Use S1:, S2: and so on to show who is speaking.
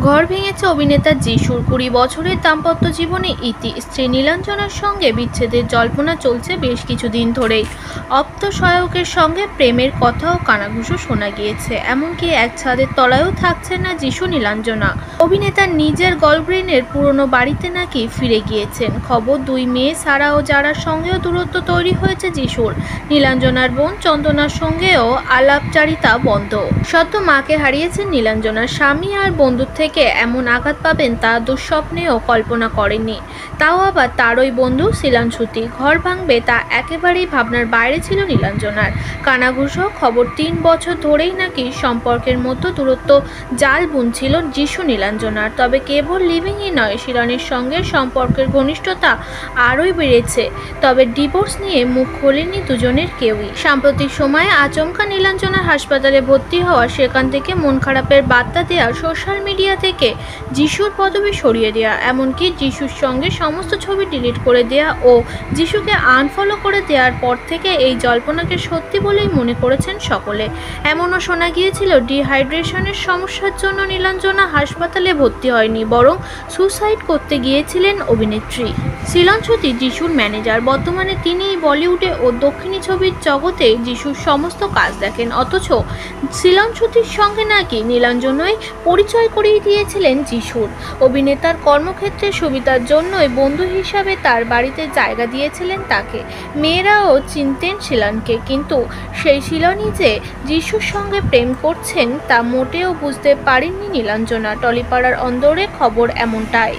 S1: ঘর ভেঙেছে অভিনেতা যিশুর। ২০ বছরের দাম্পত্য জীবনে ইতি। স্ত্রী নীলাঞ্জনার সঙ্গে বিচ্ছেদের জল্পনা চলছে বেশ কিছুদিন ধরেই। অপ্ত সহায়কের সঙ্গে প্রেমের কথাও কানাঘুষো শোনা গিয়েছে। এমনকি এক ছাদের তলায়ও থাকছেন না যিশু নীলাঞ্জনা। অভিনেতার নিজের গার্লফ্রেন্ডের পুরনো বাড়িতে নাকি ফিরে গিয়েছেন। খবর, ২ মেয়ে সারা ও জারার সঙ্গেও দূরত্ব তৈরি হয়েছে যিশুর। নীলাঞ্জনার বোন চন্দনার সঙ্গেও আলাপচারিতা বন্ধ। সদ্য মাকে হারিয়েছেন নীলাঞ্জনার স্বামী, আর বন্ধুর থেকে এমন আঘাত পাবেন তা দুঃস্বপ্নেও কল্পনা করেননি। তাও আবার তারই বন্ধু শিলাঞ্শুতি। ঘর ভাঙবে তা একেবারেই ভাবনার বাইরে ছিল নীলাঞ্জনার। কানাঘুষো খবর, ৩ বছর ধরেই নাকি সম্পর্কের মতো দূরত্ব জাল বুনছিল যিশু নীলাঞ্জনার। তবে কেবল লিভিংই নয়, শিলনের সঙ্গে সম্পর্কের ঘনিষ্ঠতা আরোই বেড়েছে। তবে ডিভোর্স নিয়ে মুখ খোলেনি দুজনের কেউই। সাম্প্রতিক সময়ে আচমকা নীলাঞ্জনার হাসপাতালে ভর্তি হওয়া, সেখান থেকে মন খারাপের বার্তা দেওয়া, সোশ্যাল মিডিয়া থেকে যিশুর পদবি সরিয়ে দেওয়া, এমনকি যিশুর সঙ্গে সমস্ত ছবি ডিলিট করে দেওয়া ও যিশুকে আনফলো করে দেওয়ার পর থেকে এই জল্পনাকে সত্যি বলেই মনে করেছেন সকলে। এমনও শোনা গিয়েছিল ডিহাইড্রেশনের সমস্যার জন্য নীলাঞ্জনা হাসপাতালে ভর্তি হয়নি, বরং সুসাইড করতে গিয়েছিলেন অভিনেত্রী। শিলাঞ্শুতি যিশুর ম্যানেজার। বর্তমানে তিনি বলিউডে ও দক্ষিণী ছবির জগতে যিশুর সমস্ত কাজ দেখেন। অথচ শিলাঞ্শুতির সঙ্গে নাকি নীলাঞ্জনাই পরিচয় করিয়ে দিয়েছিলেন যিশুর। অভিনেতার কর্মক্ষেত্রে সুবিধার জন্যই বন্ধু হিসাবে তার বাড়িতে জায়গা দিয়েছিলেন তাকে। মেয়েরাও চিনতেন শিলনকে, কিন্তু সেই শিলনই যে যিশুর সঙ্গে প্রেম করছেন তা মোটেও বুঝতে পারেননি নীলাঞ্জনা। টলিপাড়ার অন্দরে খবর এমনটাই।